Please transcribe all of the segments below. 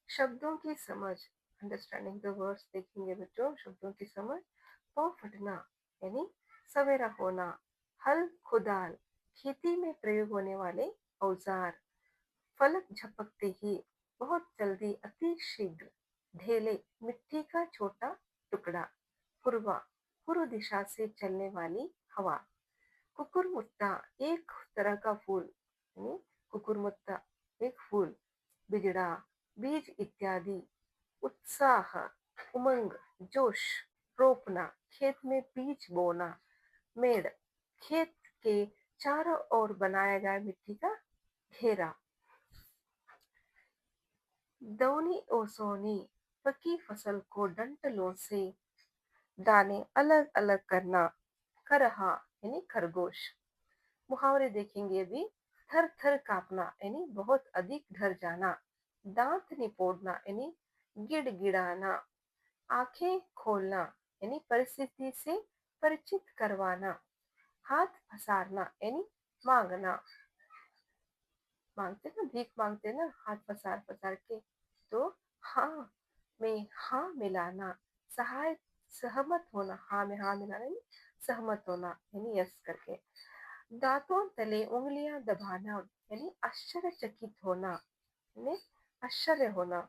शब्दों की समझ, अंडरस्टैंडिंग द वर्ड्स देखेंगे बच्चों। शब्दों की समझ। पाँव फटना यानी सवेरा होना। हल खुदाल खेती में प्रयोग होने वाले औजार। फलक झपकते ही बहुत जल्दी अति शीघ्र। ढेले मिट्टी का छोटा टुकड़ा। पूर्वा पूर्व दिशा से चलने वाली हवा। कुकुरमुत्ता एक तरह का फूल यानी कुकुरमुत्ता एक फूल। बिजड़ा बीज इत्यादि। उत्साह उमंग जोश। रोपना खेत में बीज बोना। मेड़ खेत के चारों ओर बनाया गया मिट्टी का घेरा। दौनी ओसोनी पकी फसल को डंठलों से दाने अलग अलग करना। करहा यानी खरगोश। मुहावरे देखेंगे अभी। थर थर कांपना यानी बहुत अधिक डर जाना। दांत निपोड़ना यानी गिड़गिड़ाना। आंखें खोलना यानी परिस्थिति से परिचित करवाना। हाथ पसारना यानी मांगना। मांगते ना, भीख मांगते ना, हाथ पसार पसार के। तो हाँ में हाँ मिलाना। सहाय सहमत होना, हाँ में हाँ मिलाना यानी सहमत होना यानी यस करके। दांतों तले उंगलियां दबाना यानी आश्चर्यचकित होना यानी आश्चर्य होना।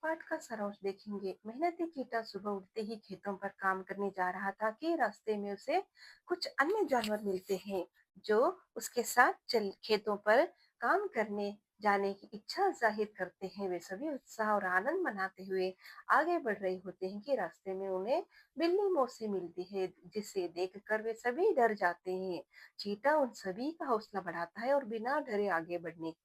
पाठ का सारांश देखेंगे। मेहनती चीता सुबह उठते ही खेतों पर काम करने जा रहा था कि रास्ते में उसे कुछ अन्य जानवर मिलते हैं जो उसके साथ चल खेतों पर काम करने जाने की इच्छा जाहिर करते हैं। वे सभी उत्साह और आनंद मनाते हुए आगे बढ़ रहे होते हैं कि रास्ते में उन्हें बिल्ली मौसी मिलती है जिसे देखकर वे सभी डर जाते हैं। चीता उन सभी का हौसला बढ़ाता है और बिना डरे आगे बढ़ने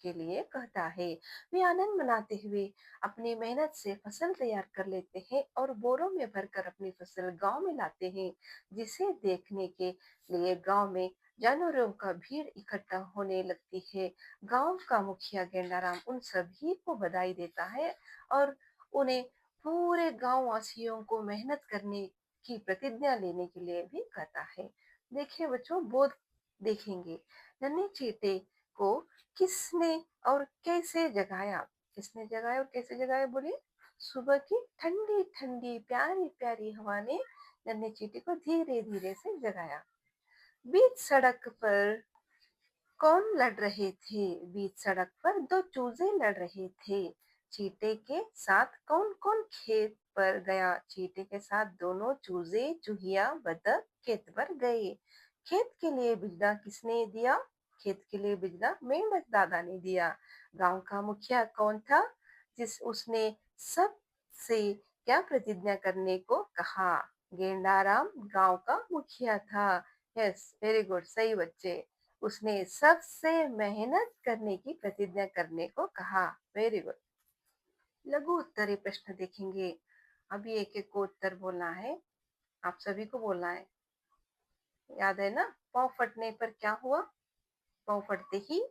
के लिए कहता है। वे आनंद मनाते हुए अपनी मेहनत से फसल तैयार कर लेते हैं और बोरों में भरकर अपनी फसल गांव में लाते हैं, जिसे देखने के लिए गांव में जानवरों का भीड़ इकट्ठा होने लगती है। गांव का मुखिया गेंडाराम उन सभी को बधाई देता है और उन्हें पूरे गांव वासियों को मेहनत करने की प्रतिज्ञा लेने के लिए भी कहता है। देखिए बच्चों, बोध देखेंगे। नन्हे चीते को किसने और कैसे जगाया? किसने जगाया और कैसे जगाया बोलिए? सुबह की ठंडी ठंडी प्यारी प्यारी हवा ने नन्हे चींटी को धीरे धीरे से जगाया। बीच सड़क पर कौन लड़ रहे थे? बीच सड़क पर दो चूजे लड़ रहे थे। चींटे के साथ कौन कौन खेत पर गया? चींटे के साथ दोनों चूजे, चूहिया, बतख खेत पर गए। खेत के लिए बिजला किसने दिया? खेत के लिए बिजला मेंढक दादा ने दिया। गांव का मुखिया कौन था जिस उसने सब से क्या प्रतिज्ञा करने को कहा? गेंडाराम गांव का मुखिया था। यस, वेरी गुड, सही बच्चे। उसने सबसे मेहनत करने की प्रतिज्ञा करने को कहा। Very good. लघु उत्तरीय प्रश्न देखेंगे। अभी एक एक को उत्तर बोलना है, आप सभी को बोलना है। याद है ना? पाँव फटने पर क्या हुआ? पाँव फटते ही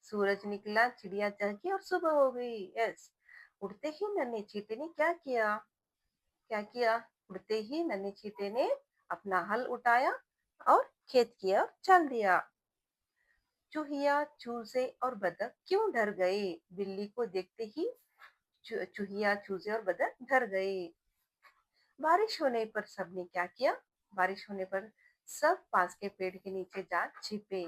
सूरज निकला, चिड़िया चहकी और सुबह हो गई। यस। उड़ते ही नन्हे चींटी ने क्या किया? क्या किया? उड़ते ही नन्हे चींटी ने अपना हल उठाया और खेत की ओर चल दिया। चूहिया, चूजे और बतख क्यों डर गए? बिल्ली को देखते ही चूहिया, चूजे और बतख डर गए। बारिश होने पर सबने क्या किया? बारिश होने पर सब पास के पेड़ के नीचे जा छिपे।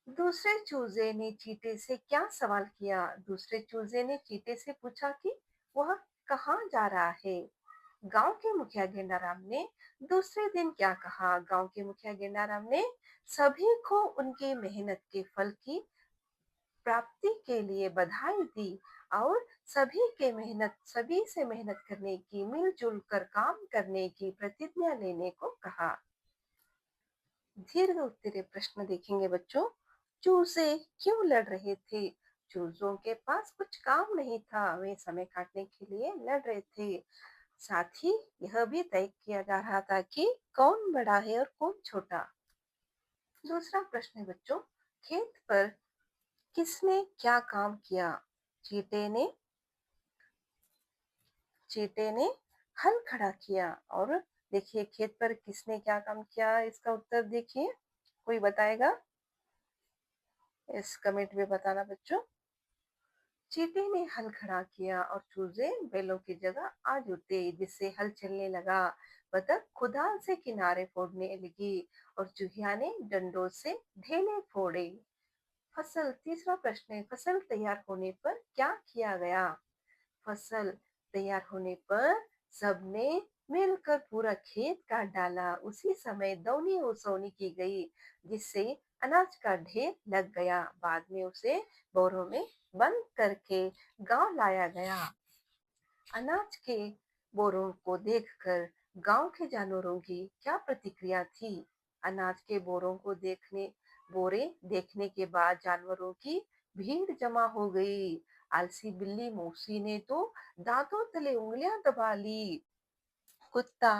दूसरे चूजे ने चींटे से क्या सवाल किया? दूसरे चूजे ने चींटे से पूछा कि वह कहाँ जा रहा है। गांव के मुखिया गेंडाराम ने दूसरे दिन क्या कहा? गांव के मुखिया गेंडाराम ने सभी को उनकी मेहनत के फल की प्राप्ति के लिए बधाई दी और सभी से मेहनत करने की, मिलजुल कर काम करने की प्रतिज्ञा लेने को कहा। दीर्घ उत्तरीय प्रश्न देखेंगे बच्चों। चूजे क्यों लड़ रहे थे? चूजों के पास कुछ काम नहीं था, वे समय काटने के लिए लड़ रहे थे। साथ ही यह भी तय किया जा रहा था कि कौन बड़ा है और कौन छोटा। दूसरा प्रश्न है बच्चों, खेत पर किसने क्या काम किया? चीते ने चीते ने हल खड़ा किया। और देखिए खेत पर किसने क्या काम किया, इसका उत्तर देखिए। कोई बताएगा? इस कमेंट में बताना बच्चों। चींटी ने हल खड़ा किया और चूजे बैलों की जगह आ जुटे, जिससे हल चलने लगा। बतख खुदाल से किनारे फोड़ने लगी और चूहिया ने डंडों से ढेले फोड़े। तीसरा प्रश्न है, फसल तैयार होने पर क्या किया गया? फसल तैयार होने पर सबने मिलकर पूरा खेत काट डाला। उसी समय दौनी ओसौनी की गई, जिससे अनाज का ढेर लग गया। बाद में उसे बोरों में बंद करके गांव लाया गया। अनाज के बोरों को देखकर गांव के जानवरों की क्या प्रतिक्रिया थी? अनाज के बोरे देखने के बाद जानवरों की भीड़ जमा हो गई। आलसी बिल्ली मौसी ने तो दांतों तले उंगलियां दबा ली। कुत्ता,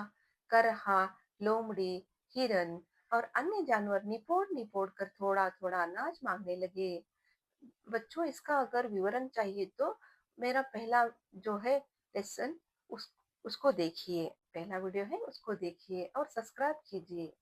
करहा, लोमड़ी, हिरन और अन्य जानवर निपोड़ निपोड़ कर थोड़ा थोड़ा अनाज मांगने लगे। बच्चों, इसका अगर विवरण चाहिए तो मेरा पहला जो है लेसन उसको देखिए। पहला वीडियो है, उसको देखिए और सब्सक्राइब कीजिए।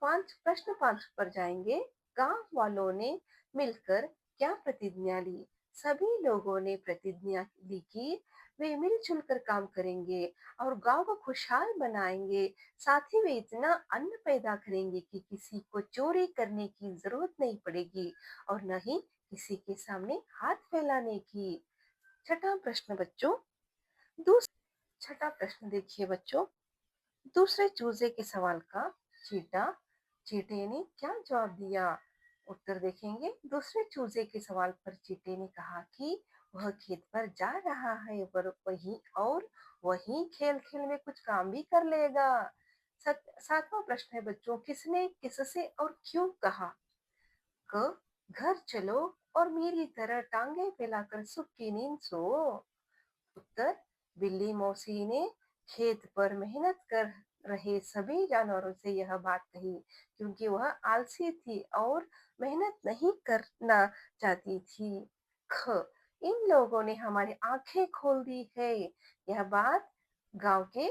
प्रश्न 5 पर जाएंगे। गांव वालों ने मिलकर क्या प्रतिज्ञा ली? सभी लोगों ने प्रतिज्ञा ली कि वे मिलजुल कर काम करेंगे और गांव को खुशहाल बनाएंगे। साथ ही वे इतना अन्न पैदा करेंगे कि किसी को चोरी करने की जरूरत नहीं पड़ेगी और न ही किसी के सामने हाथ फैलाने की। छठा प्रश्न बच्चों, दूस छठा प्रश्न देखिए बच्चों। दूसरे चूजे के सवाल का चीटा चींटे ने क्या जवाब दिया? उत्तर देखेंगे। दूसरे चूजे के सवाल पर चींटे ने कहा कि वह खेत पर जा रहा है, पर वहीं खेल खेल में कुछ काम भी कर लेगा। सातवां प्रश्न है बच्चों, किसने किससे और क्यों कहा? क घर चलो और मेरी तरह टांगे फैलाकर सुख की नींद सो। उत्तर, बिल्ली मौसी ने खेत पर मेहनत कर रहे सभी जानवरों से यह बात कही, क्योंकि वह आलसी थी और मेहनत नहीं करना चाहती थी। ख इन लोगों ने हमारी आंखें खोल दी है। यह बात गांव के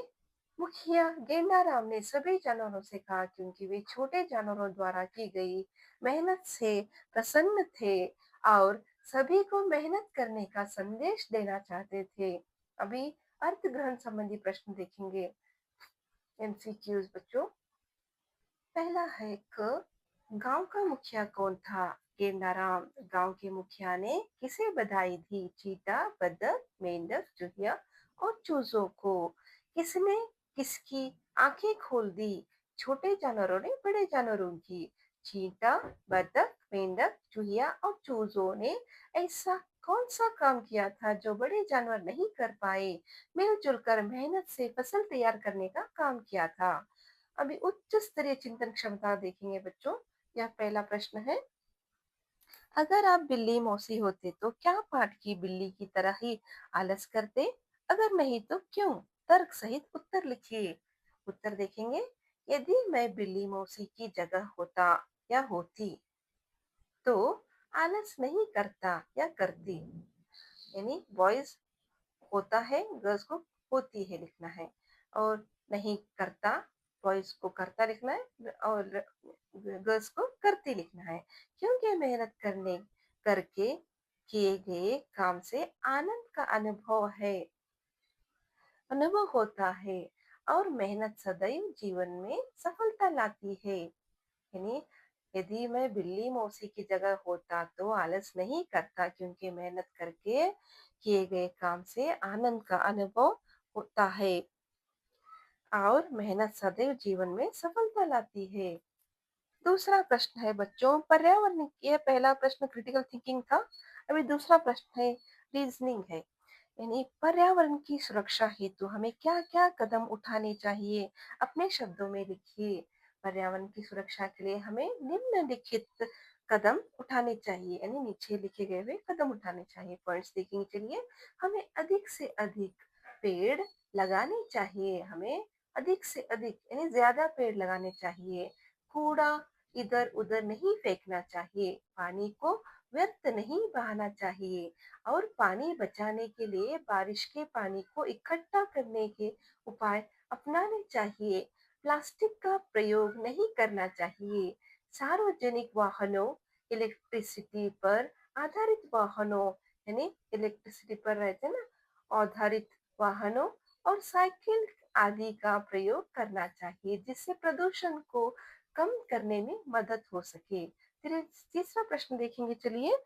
मुखिया गेंडाराम ने सभी जानवरों से कहा, क्योंकि वे छोटे जानवरों द्वारा की गई मेहनत से प्रसन्न थे और सभी को मेहनत करने का संदेश देना चाहते थे। अभी अर्थ ग्रहण संबंधी प्रश्न देखेंगे। एमसीक्यूज बच्चों। पहला है क गांव का मुखिया कौन था? गेंदाराम। गांव के मुखिया ने किसे बधाई दी? चीता, बदक, मेंढक, चूहिया और चूजों को। किसने किसकी आंखें खोल दी? छोटे जानवरों ने बड़े जानवरों की। चीता, बदक, मेंढक, चूहिया और चूजों ने ऐसा कौन सा काम किया था जो बड़े जानवर नहीं कर पाए? मिलजुल कर मेहनत से फसल तैयार करने का काम किया था। अभी उच्च स्तरीय चिंतन क्षमता देखेंगे बच्चों। यह पहला प्रश्न है, अगर आप बिल्ली मौसी होते तो क्या पाठ की बिल्ली की तरह ही आलस करते? अगर नहीं तो क्यों? तर्क सहित उत्तर लिखिए। उत्तर देखेंगे। यदि मैं बिल्ली मौसी की जगह होता या होती तो आलस नहीं करता या करती। यानी बॉयज होता है, गर्ल्स को होती है लिखना है, और नहीं करता बॉयज को करता लिखना है और गर्ल्स को करती लिखना है। क्योंकि मेहनत करने करके किए गए काम से आनंद का अनुभव होता है और मेहनत सदैव जीवन में सफलता लाती है। यानी यदि मैं बिल्ली मौसी की जगह होता तो आलस नहीं करता, क्योंकि मेहनत करके किए गए काम से आनंद का अनुभव होता है और मेहनत सदैव जीवन में सफलता लाती है। दूसरा प्रश्न है बच्चों, पर्यावरण। ये पहला प्रश्न क्रिटिकल थिंकिंग था। अभी दूसरा प्रश्न है रीजनिंग है। यानी पर्यावरण की सुरक्षा हेतु हमें क्या क्या कदम उठाने चाहिए? अपने शब्दों में लिखिए। पर्यावरण की सुरक्षा के लिए हमें निम्नलिखित कदम उठाने चाहिए, यानी नीचे लिखे गए हुए कदम उठाने चाहिए। पॉइंट्स देखेंगे। चलिए, हमें अधिक से अधिक पेड़ लगाने चाहिए। हमें अधिक से अधिक यानी ज्यादा पेड़ लगाने चाहिए। कूड़ा इधर उधर नहीं फेंकना चाहिए। पानी को व्यर्थ नहीं बहाना चाहिए और पानी बचाने के लिए बारिश के पानी को इकट्ठा करने के उपाय अपनाने चाहिए। प्लास्टिक का प्रयोग नहीं करना चाहिए। सार्वजनिक वाहनों, इलेक्ट्रिसिटी पर आधारित वाहनों यानी इलेक्ट्रिसिटी पर रहते ना आधारित वाहनों और साइकिल आदि का प्रयोग करना चाहिए जिससे प्रदूषण को कम करने में मदद हो सके। फिर तीसरा प्रश्न देखेंगे, चलिए।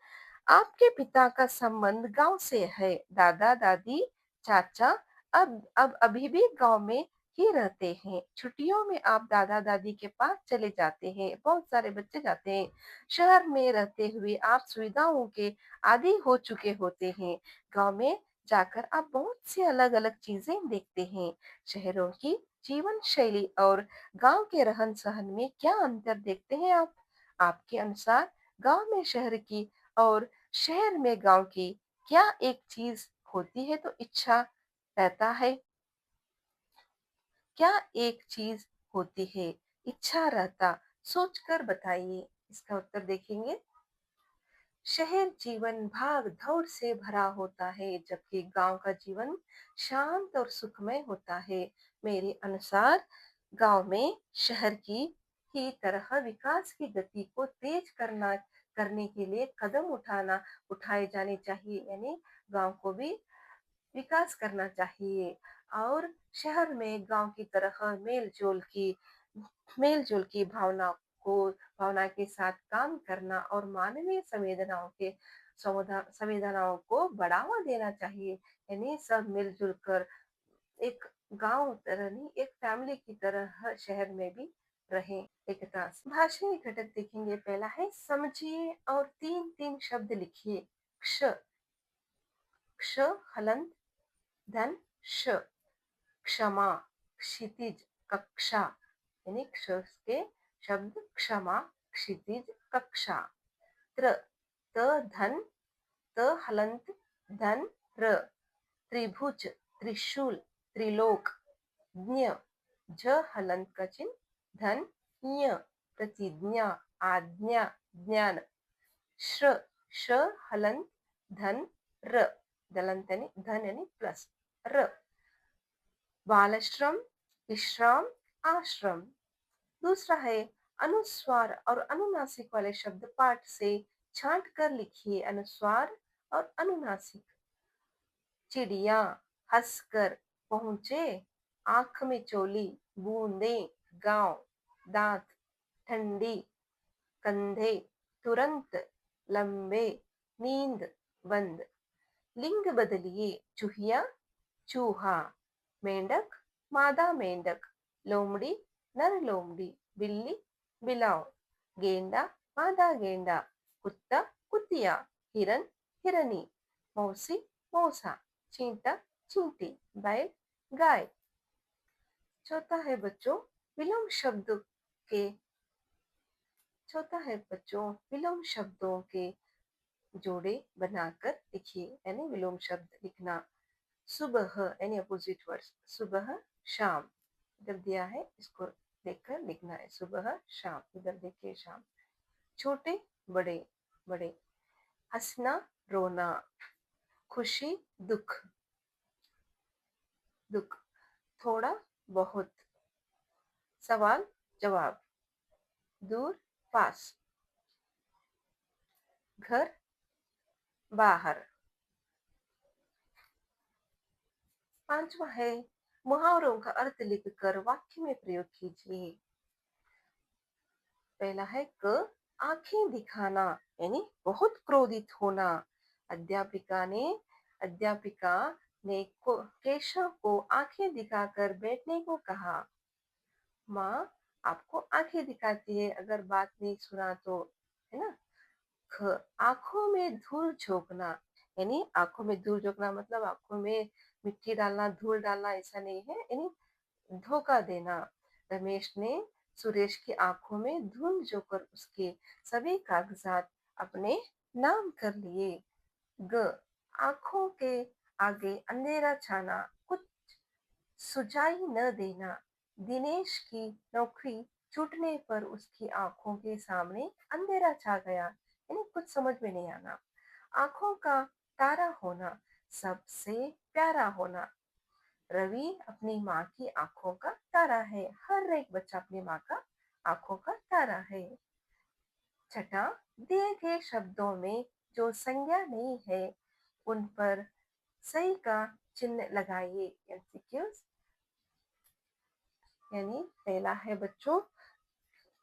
आपके पिता का संबंध गांव से है। दादा दादी चाचा अब अभी भी गांव में ही रहते हैं। छुट्टियों में आप दादा दादी के पास चले जाते हैं। बहुत सारे बच्चे जाते हैं। शहर में रहते हुए आप सुविधाओं के आदी हो चुके होते हैं। गांव में जाकर आप बहुत सी अलग अलग चीजें देखते हैं। शहरों की जीवन शैली और गांव के रहन सहन में क्या अंतर देखते हैं आप? आपके अनुसार गांव में शहर की और शहर में गांव की क्या एक चीज होती है तो इच्छा रहता है? क्या एक चीज होती है इच्छा रहता? सोचकर बताइए। इसका उत्तर देखेंगे। शहर जीवन भाग दौड़ से भरा होता है जबकि गांव का जीवन शांत और सुखमय होता है। मेरे अनुसार गांव में शहर की ही तरह विकास की गति को तेज करने के लिए कदम उठाए जाने चाहिए। यानी गांव को भी विकास करना चाहिए और शहर में गांव की तरह मेल जोल की भावना के साथ काम करना और मानवीय संवेदनाओं को बढ़ावा देना चाहिए। यानी सब मिलजुल कर एक गांव तरह नहीं, एक फैमिली की तरह शहर में भी रहें एकता से। भाषाई घटक देखेंगे। पहला है समझिए और तीन तीन शब्द लिखिए। क्ष, क्ष हलंत धन श, क्षमा, क्षितिज, कक्षा। यानी क्ष के शब्द क्षमा, क्षितिज, कक्षा। त्र, त धन, त हलंत धन र, त्रिभुज, त्रिशूल, त्रिलोक। ज्ञ, ज हलंत का चिन्ह धन ज्ञ, प्रतिज्ञा, आज्ञा, ज्ञान। श्र, श हलंत धन र, दलंत यानी धन यानी प्लस र, बालश्रम, विश्राम, आश्रम। दूसरा है अनुस्वार और अनुनासिक वाले शब्द पाठ से छांट कर लिखिए। अनुस्वार और अनुनासिक। चिड़िया, हंसकर, पहुंचे, आंख में चोली, बूंदे, गांव, दांत, ठंडी, कंधे, तुरंत, लंबे, नींद, बंद। लिंग बदलिए। चूहिया, चूहा, मेंढक, मादा मेंढक, लोमड़ी, नर लोमड़ी, बिल्ली, बिलाव, गेंडा, मादा गेंडा, कुत्ता, कुतिया, हिरन, हिरनी, मौसी, मौसा, चींटा, चींटी, बैल, गाय। चौथा है बच्चों विलोम शब्द के चौथा है बच्चों विलोम शब्दों के जोड़े बनाकर लिखिए। यानी विलोम शब्द लिखना। सुबह यानी अपोजिट वर्ड्स, सुबह शाम। इधर दिया है, इसको देखकर लिखना है। सुबह शाम, इधर देखिए शाम। छोटे बड़े, बड़े। हंसना रोना, खुशी दुख, दुख। थोड़ा बहुत, सवाल जवाब, दूर पास, घर बाहर। पांचवा है मुहावरों का अर्थ लिखकर वाक्य में प्रयोग कीजिए। पहला है क, आंखें दिखाना यानी बहुत क्रोधित होना। अध्यापिका ने केशव को आंखें दिखाकर बैठने को कहा। माँ आपको आंखें दिखाती है अगर बात नहीं सुना तो, है ना। ख, आंखों में धूल झोंकना। यानी आंखों में धूल झोंकना मतलब आंखों में मिट्टी डालना, धूल डालना, ऐसा नहीं है, यानी धोखा देना। रमेश ने सुरेश की आंखों में धूल झोंकर उसके सभी कागजात अपने नाम कर लिए। ग, आंखों के आगे अंधेरा छाना, कुछ सुझाई न देना। दिनेश की नौकरी छूटने पर उसकी आंखों के सामने अंधेरा छा गया, यानी कुछ समझ में नहीं आना। आंखों का तारा होना, सबसे प्यारा होना। रवि अपनी माँ की आंखों का तारा है। हर एक बच्चा अपनी माँ का आंखों का तारा है। छठा, दिए गए शब्दों में जो संज्ञा नहीं है उन पर सही का चिन्ह लगाइए। एमसीक्यूज यानी पहला है बच्चों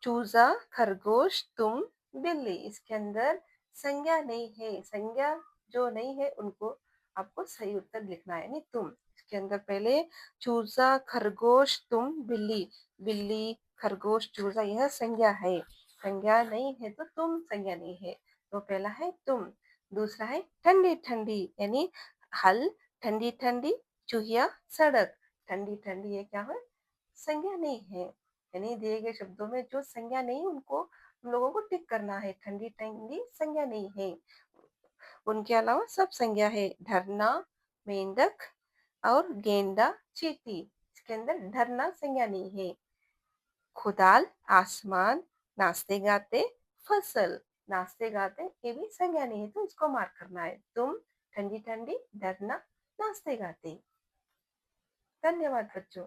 चूजा खरगोश तुम बिल्ली। इसके अंदर संज्ञा नहीं है, संज्ञा जो नहीं है उनको आपको सही उत्तर लिखना है, यानी तुम। इसके अंदर पहले चूजा खरगोश तुम बिल्ली, बिल्ली खरगोश चूजा यह संज्ञा है, संज्ञा नहीं है तो तुम संज्ञा नहीं है, तो पहला है तुम। दूसरा है ठंडी ठंडी यानी हल, ठंडी ठंडी चूहिया सड़क। ठंडी ठंडी ये क्या है, संज्ञा नहीं है, यानी दिए गए शब्दों में जो संज्ञा नहीं उनको हम लोगों को टिक करना है। ठंडी ठंडी संज्ञा नहीं है, उनके अलावा सब संज्ञा है। धरना मेंढक और गेंडा चींटी, इसके अंदर धरना संज्ञा नहीं है। खुदाल आसमान, नाचते गाते फसल, नाचते गाते ये भी संज्ञा नहीं है तो इसको मार्क करना है। तुम ठंडी ठंडी धरना नाचते गाते। धन्यवाद बच्चों।